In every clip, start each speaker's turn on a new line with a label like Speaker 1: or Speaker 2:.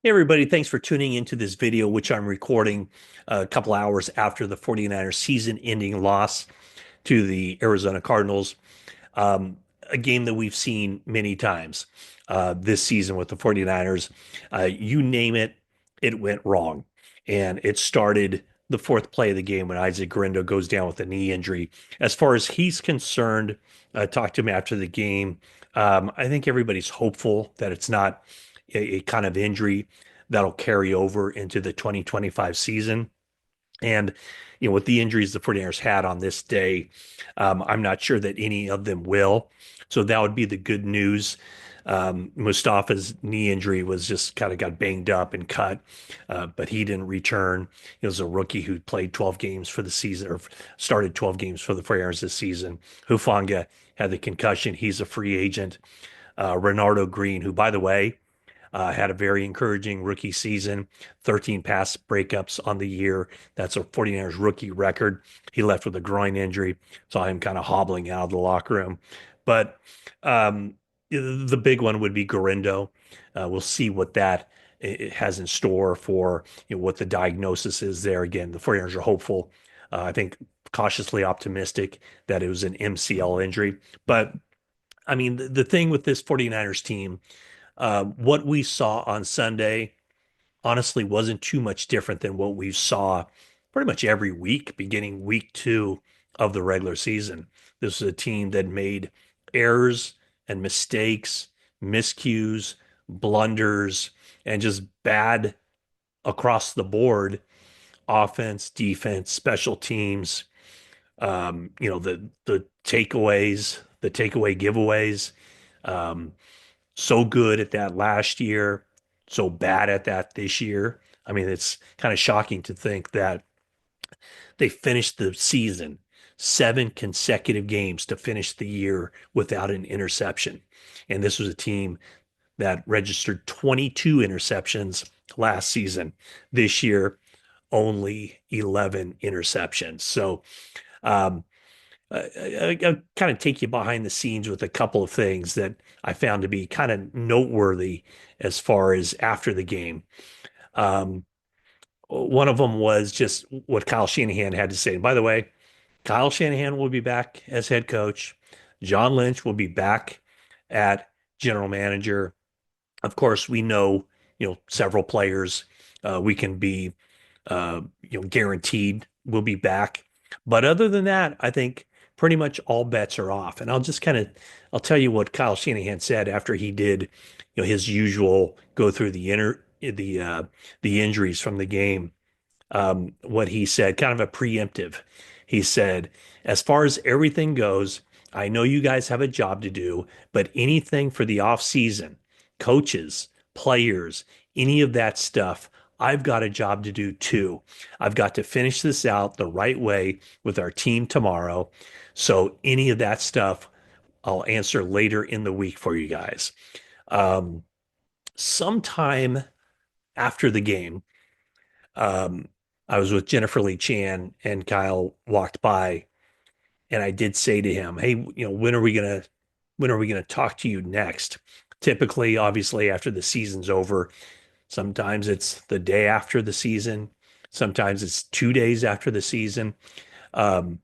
Speaker 1: Hey everybody, thanks for tuning into this video, which I'm recording a couple hours after the 49ers season-ending loss to the Arizona Cardinals. Um, a game that we've seen many times this season with the 49ers. You name it, it went wrong. And it started the fourth play of the game when Isaac Guerendo goes down with a knee injury. As far as he's concerned, talked to him after the game. I think everybody's hopeful that it's not a kind of injury that'll carry over into the 2025 season. And, with the injuries the 49ers had on this day, I'm not sure that any of them will. So that would be the good news. Mustafa's knee injury was just kind of got banged up and cut, but he didn't return. He was a rookie who played 12 games for the season or started 12 games for the 49ers this season. Hufanga had the concussion. He's a free agent. Renardo Green, who, by the way, had a very encouraging rookie season, 13 pass breakups on the year. That's a 49ers rookie record. He left with a groin injury. Saw him kind of hobbling out of the locker room. But the big one would be Guerendo. We'll see what that it has in store for what the diagnosis is there. Again, the 49ers are hopeful. I think cautiously optimistic that it was an MCL injury. But I mean, the thing with this 49ers team, what we saw on Sunday honestly wasn't too much different than what we saw pretty much every week, beginning week two of the regular season. This was a team that made errors and mistakes, miscues, blunders, and just bad across the board offense, defense, special teams. The takeaways, the takeaway giveaways. Um, so good at that last year, so bad at that this year. I mean, it's kind of shocking to think that they finished the season 7 consecutive games to finish the year without an interception. And this was a team that registered 22 interceptions last season. This year, only 11 interceptions. So, um, I'll kind of take you behind the scenes with a couple of things that I found to be kind of noteworthy as far as after the game. Um, One of them was just what Kyle Shanahan had to say. And by the way, Kyle Shanahan will be back as head coach. John Lynch will be back at general manager. Of course, we know, several players we can be, guaranteed will be back. But other than that, I think pretty much all bets are off. And I'll tell you what Kyle Shanahan said after he did, his usual go through the injuries from the game. What he said, kind of a preemptive. He said, as far as everything goes, I know you guys have a job to do, but anything for the off season, coaches, players, any of that stuff, I've got a job to do too. I've got to finish this out the right way with our team tomorrow. So any of that stuff, I'll answer later in the week for you guys. Um, Sometime after the game, um, I was with Jennifer Lee Chan and Kyle walked by and I did say to him, "Hey, when are we gonna talk to you next?" Typically, obviously, after the season's over, sometimes it's the day after the season, sometimes it's 2 days after the season. Um,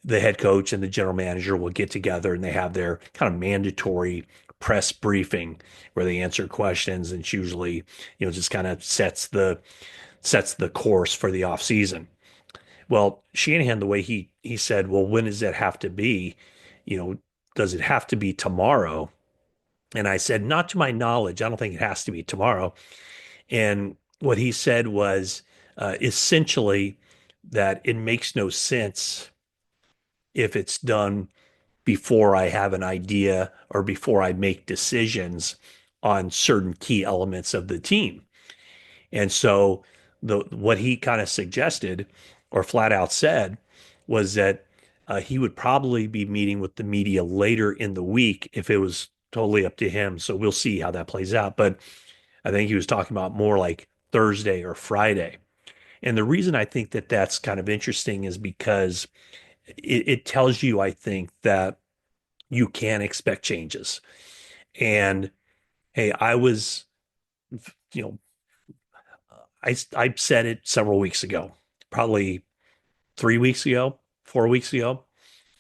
Speaker 1: the head coach and the general manager will get together and they have their kind of mandatory press briefing where they answer questions and it's usually, just kind of sets the course for the off season. Well, Shanahan, the way he said, well, when does that have to be? You know, does it have to be tomorrow? And I said, not to my knowledge. I don't think it has to be tomorrow. And what he said was essentially that it makes no sense if it's done before I have an idea or before I make decisions on certain key elements of the team. And so the what he kind of suggested or flat out said was that he would probably be meeting with the media later in the week if it was totally up to him. So we'll see how that plays out. But I think he was talking about more like Thursday or Friday. And the reason I think that that's kind of interesting is because it tells you, I think, that you can expect changes. And hey, I was, you know, I said it several weeks ago, probably 3 weeks ago, 4 weeks ago.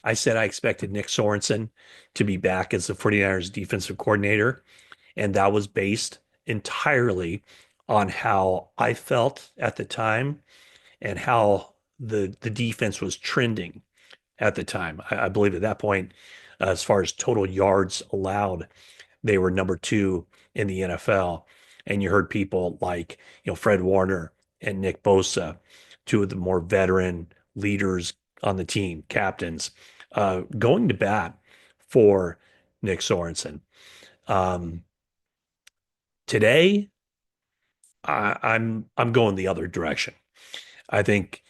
Speaker 1: I said I expected Nick Sorensen to be back as the 49ers defensive coordinator, and that was based entirely on how I felt at the time and how the defense was trending at the time. I believe at that point, as far as total yards allowed, they were number two in the NFL. And you heard people like, Fred Warner and Nick Bosa, two of the more veteran leaders on the team, captains, going to bat for Nick Sorensen. Um, Today, I'm going the other direction. I think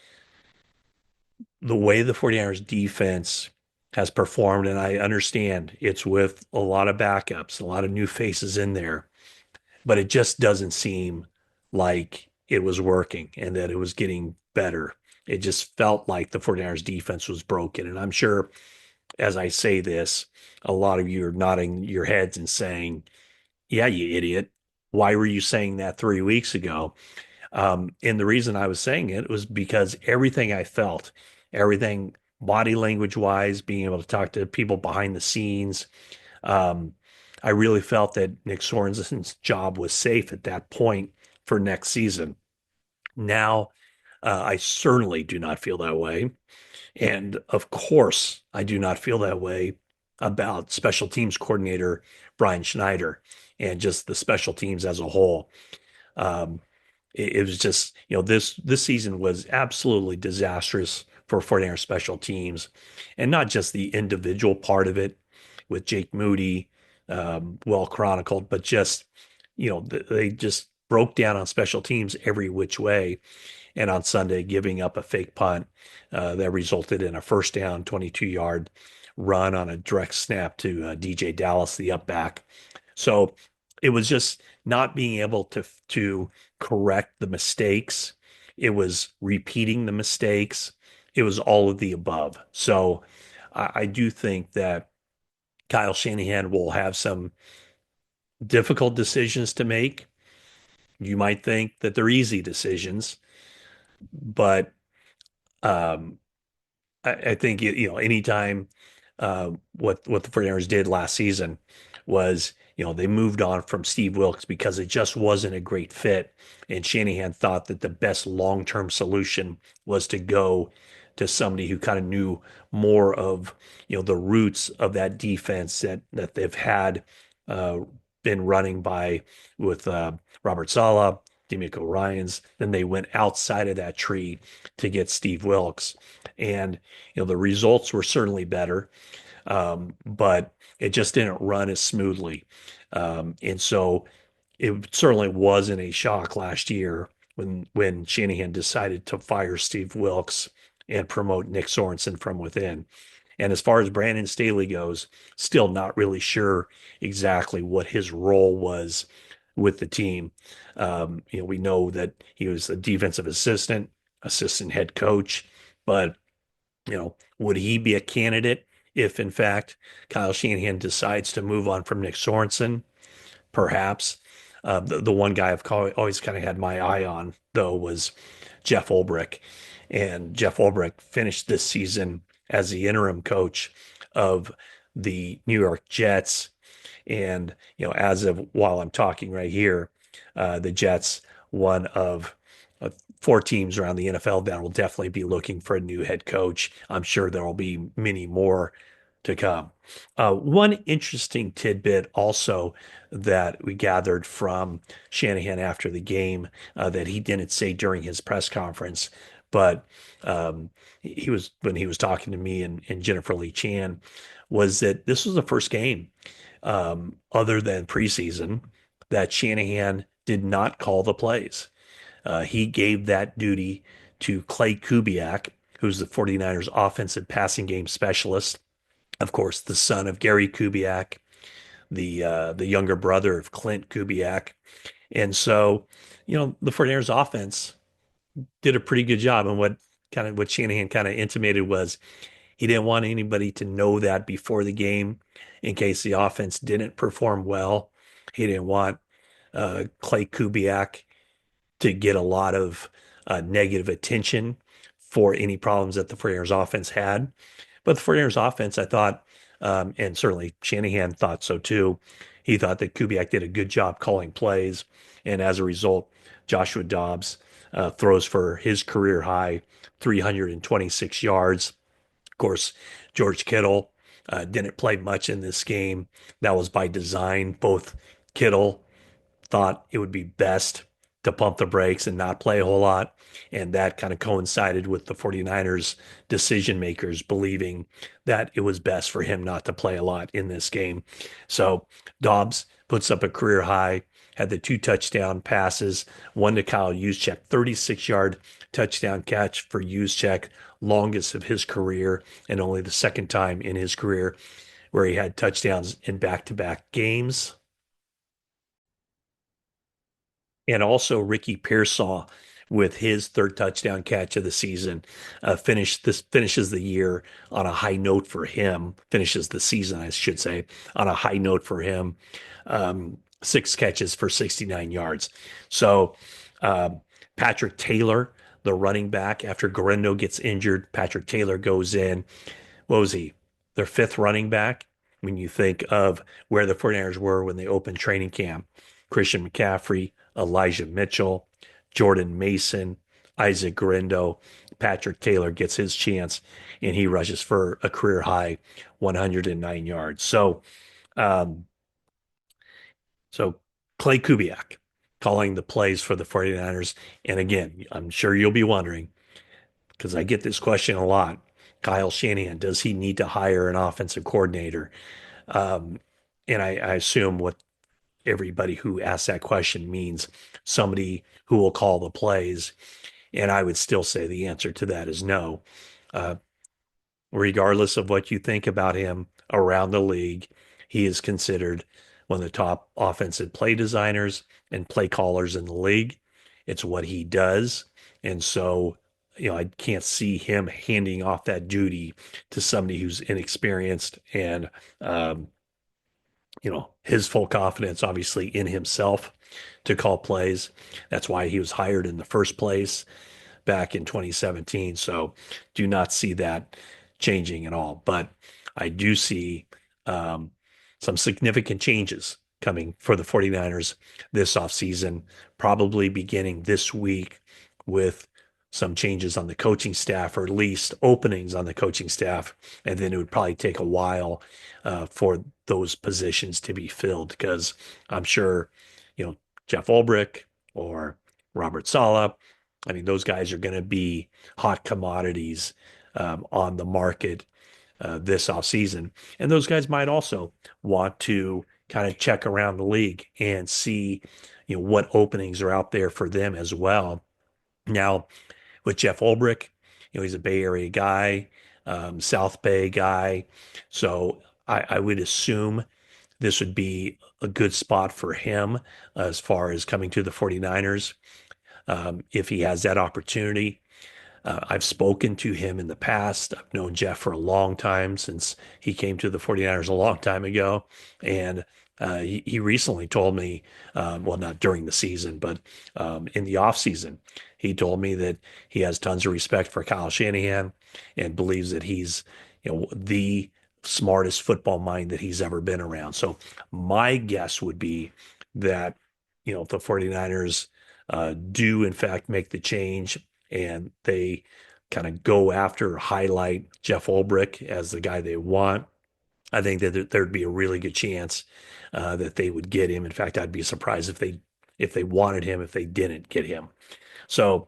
Speaker 1: the way the 49ers defense has performed, and I understand it's with a lot of backups, a lot of new faces in there, but it just doesn't seem like it was working and that it was getting better. It just felt like the 49ers defense was broken. And I'm sure as I say this, a lot of you are nodding your heads and saying, yeah, you idiot. Why were you saying that 3 weeks ago? And the reason I was saying it was because everything I felt, everything body language wise, being able to talk to people behind the scenes, um, I really felt that Nick Sorensen's job was safe at that point for next season. Now, I certainly do not feel that way. And of course, I do not feel that way about special teams coordinator Brian Schneider and just the special teams as a whole. Um, it was just, this season was absolutely disastrous for 49er special teams, and not just the individual part of it with Jake Moody, well chronicled, but just, they just broke down on special teams every which way. And on Sunday, giving up a fake punt that resulted in a first down, 22-yard run on a direct snap to DJ Dallas, the up back. So it was just not being able to correct the mistakes. It was repeating the mistakes. It was all of the above. So I do think that Kyle Shanahan will have some difficult decisions to make. You might think that they're easy decisions, but um, I think anytime what the 49ers did last season was they moved on from Steve Wilkes because it just wasn't a great fit, and Shanahan thought that the best long-term solution was to go to somebody who kind of knew more of the roots of that defense that they've had uh, been running by with Robert Saleh, D'Amico Ryans. Then they went outside of that tree to get Steve Wilkes. And the results were certainly better, but it just didn't run as smoothly. And so it certainly wasn't a shock last year when Shanahan decided to fire Steve Wilkes and promote Nick Sorensen from within. And as far as Brandon Staley goes, still not really sure exactly what his role was with the team. We know that he was a defensive assistant, assistant head coach, but would he be a candidate if, in fact, Kyle Shanahan decides to move on from Nick Sorensen? Perhaps. The one guy always kind of had my eye on, though, was Jeff Ulbrich. And Jeff Ulbrich finished this season as the interim coach of the New York Jets. And, as of while I'm talking right here, the Jets, one of four teams around the NFL that will definitely be looking for a new head coach. I'm sure there will be many more to come. One interesting tidbit also that we gathered from Shanahan after the game that he didn't say during his press conference, but when he was talking to me and Jennifer Lee Chan, was that this was the first game other than preseason that Shanahan did not call the plays. He gave that duty to Clay Kubiak, who's the 49ers offensive passing game specialist. Of course, the son of Gary Kubiak, the younger brother of Clint Kubiak. And so, the 49ers offense did a pretty good job. And what Shanahan kind of intimated was he didn't want anybody to know that before the game in case the offense didn't perform well. He didn't want Clay Kubiak to get a lot of negative attention for any problems that the 49ers offense had. But the 49ers offense, I thought, and certainly Shanahan thought so too, he thought that Kubiak did a good job calling plays. And as a result, Joshua Dobbs throws for his career high 326 yards. Of course, George Kittle didn't play much in this game. That was by design. Both Kittle thought it would be best to pump the brakes and not play a whole lot. And that kind of coincided with the 49ers decision makers believing that it was best for him not to play a lot in this game. So Dobbs puts up a career high, had the two touchdown passes, one to Kyle Juszczyk, 36-yard touchdown catch for Juszczyk, longest of his career, and only the second time in his career where he had touchdowns in back-to-back games. And also Ricky Pearsall with his third touchdown catch of the season finishes the year on a high note for him. Finishes the season, I should say, on a high note for him. Six catches for 69 yards. So Patrick Taylor, the running back, after Guerrero gets injured, Patrick Taylor goes in. What was he? Their fifth running back. When you think of where the 49ers were when they opened training camp, Christian McCaffrey, Elijah Mitchell, Jordan Mason, Isaac Guerrero, Patrick Taylor gets his chance and he rushes for a career high 109 yards. Um, so Clay Kubiak calling the plays for the 49ers. And again, I'm sure you'll be wondering, because I get this question a lot. Kyle Shanahan, does he need to hire an offensive coordinator? Um, and I assume what everybody who asks that question means somebody who will call the plays. And I would still say the answer to that is no. Uh, Regardless of what you think about him around the league, he is considered one of the top offensive play designers and play callers in the league. It's what he does. And so, I can't see him handing off that duty to somebody who's inexperienced and, his full confidence, obviously, in himself to call plays. That's why he was hired in the first place back in 2017. So do not see that changing at all. But I do see um, some significant changes coming for the 49ers this offseason, probably beginning this week with some changes on the coaching staff, or at least openings on the coaching staff. And then it would probably take a while for those positions to be filled because I'm sure, Jeff Ulbrich or Robert Saleh, I mean, those guys are going to be hot commodities on the market this offseason. And those guys might also want to kind of check around the league and see, what openings are out there for them as well. Now, with Jeff Ulbrich, he's a Bay Area guy, South Bay guy. So I would assume this would be a good spot for him as far as coming to the 49ers if he has that opportunity. I've spoken to him in the past. I've known Jeff for a long time since he came to the 49ers a long time ago. And he recently told me, well, not during the season, but in the offseason, he told me that he has tons of respect for Kyle Shanahan and believes that he's, the smartest football mind that he's ever been around. So my guess would be that, if the 49ers do in fact make the change and they kind of go after, highlight Jeff Ulbrich as the guy they want, I think that there'd be a really good chance that they would get him. In fact, I'd be surprised if they wanted him, if they didn't get him. So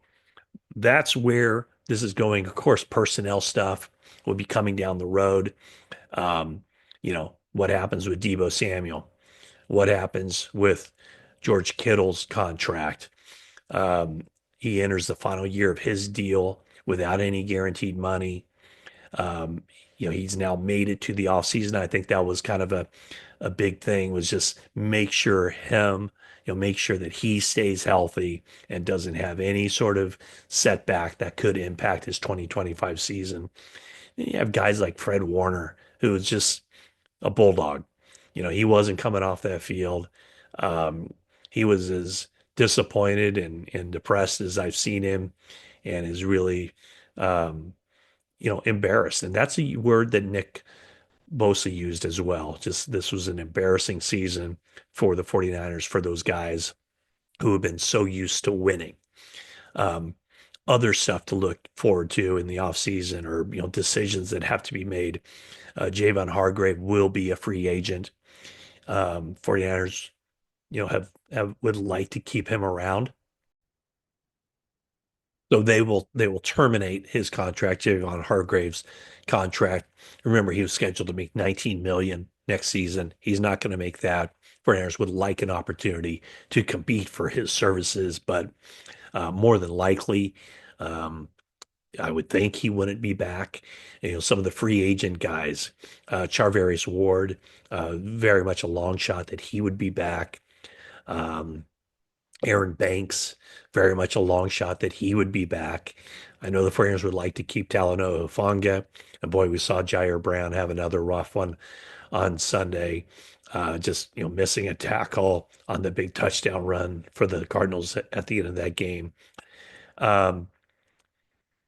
Speaker 1: that's where this is going. Of course, personnel stuff will be coming down the road. What happens with Deebo Samuel? What happens with George Kittle's contract? He enters the final year of his deal without any guaranteed money. Um, he's now made it to the offseason. I think that was kind of a big thing, was just make sure that he stays healthy and doesn't have any sort of setback that could impact his 2025 season. And you have guys like Fred Warner, who is just a bulldog. He wasn't coming off that field. Um, he was as disappointed and depressed as I've seen him, and is really, um, embarrassed. And that's a word that Nick Bosa used as well. Just this was an embarrassing season for the 49ers, for those guys who have been so used to winning. Um, Other stuff to look forward to in the offseason, or decisions that have to be made. Javon Hargrave will be a free agent. 49ers, have would like to keep him around. So they will terminate his contract, Javon Hargrave's contract. Remember, he was scheduled to make 19 million next season. He's not going to make that. 49ers would like an opportunity to compete for his services, but more than likely, um, I would think he wouldn't be back. Some of the free agent guys, Charvarius Ward, very much a long shot that he would be back. Um, Aaron Banks, very much a long shot that he would be back. I know the 49ers would like to keep Talanoa Hufanga. And boy, we saw Jair Brown have another rough one on Sunday. Just missing a tackle on the big touchdown run for the Cardinals at the end of that game. Um,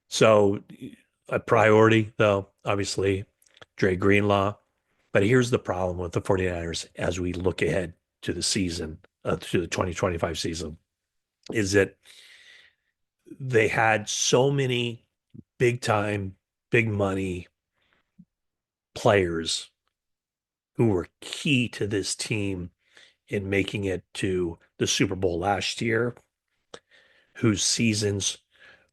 Speaker 1: so a priority, though, obviously, Dre Greenlaw. But here's the problem with the 49ers as we look ahead to the season, to the 2025 season, is that they had so many big time, big money players who were key to this team in making it to the Super Bowl last year, whose seasons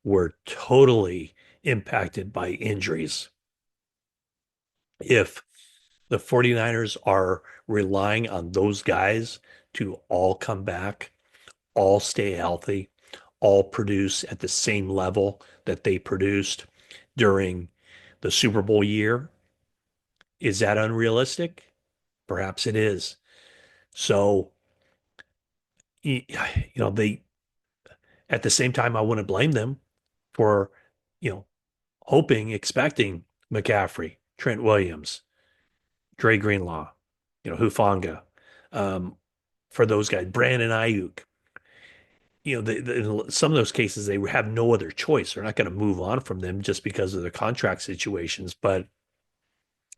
Speaker 1: were totally impacted by injuries. If the 49ers are relying on those guys to all come back, all stay healthy, all produce at the same level that they produced during the Super Bowl year, is that unrealistic? Perhaps it is. So, they, at the same time, I wouldn't blame them for, you know, hoping, expecting McCaffrey, Trent Williams, Dre Greenlaw, Hufanga, um, for those guys, Brandon Ayuk. In some of those cases, they have no other choice. They're not going to move on from them just because of their contract situations. But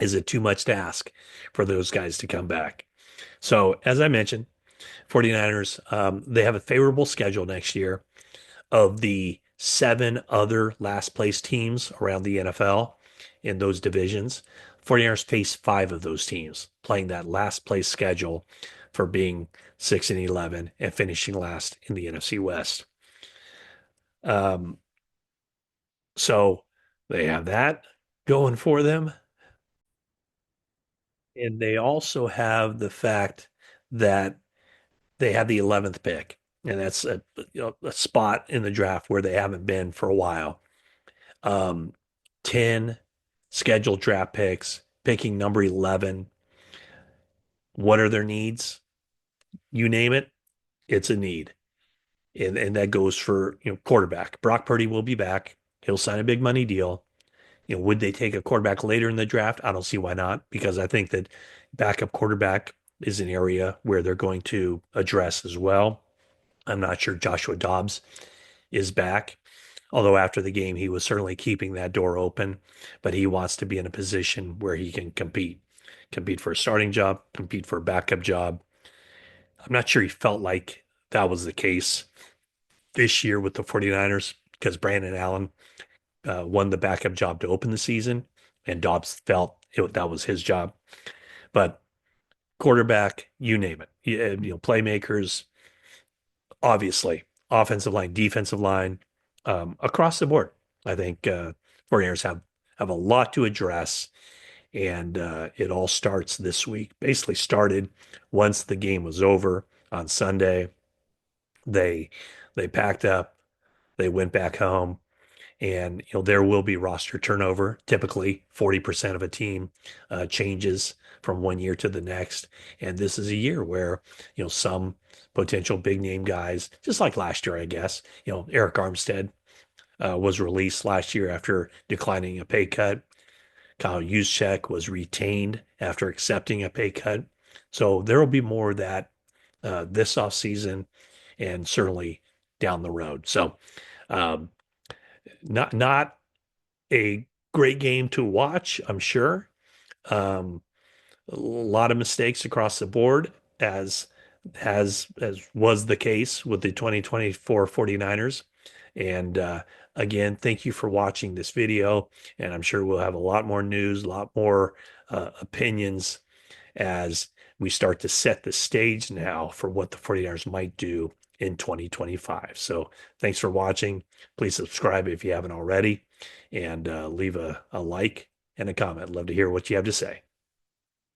Speaker 1: is it too much to ask for those guys to come back? So, as I mentioned, 49ers, they have a favorable schedule next year. Of the seven other last place teams around the NFL in those divisions, 49ers face five of those teams, playing that last place schedule for being 6-11 and finishing last in the NFC West. Um, so they have that going for them. And they also have the fact that they have the 11th pick. And that's a spot in the draft where they haven't been for a while. Um, 10 scheduled draft picks, picking number 11. What are their needs? You name it, it's a need. And that goes for, quarterback. Brock Purdy will be back. He'll sign a big money deal. Would they take a quarterback later in the draft? I don't see why not, because I think that backup quarterback is an area where they're going to address as well. I'm not sure Joshua Dobbs is back, although after the game, he was certainly keeping that door open, but he wants to be in a position where he can compete for a starting job, compete for a backup job. I'm not sure he felt like that was the case this year with the 49ers because Brandon Allen won the backup job to open the season, and Dobbs felt that was his job. But quarterback, you name it, playmakers, obviously, offensive line, defensive line, across the board. I think 49ers have a lot to address, and it all starts this week. Basically, started once the game was over on Sunday. They they packed up, they went back home, and there will be roster turnover. Typically, 40% of a team changes from one year to the next, and this is a year where some potential big name guys, just like last year, I guess. Eric Armstead was released last year after declining a pay cut. Kyle Juszczyk was retained after accepting a pay cut. So there will be more of that this offseason. and certainly down the road. So, um, not a great game to watch, I'm sure. Um, a lot of mistakes across the board, as was the case with the 2024 49ers. And again, thank you for watching this video. And I'm sure we'll have a lot more news, a lot more opinions as we start to set the stage now for what the 49ers might do in 2025. So thanks for watching. Please subscribe if you haven't already, and leave a like and a comment. Love to hear what you have to say.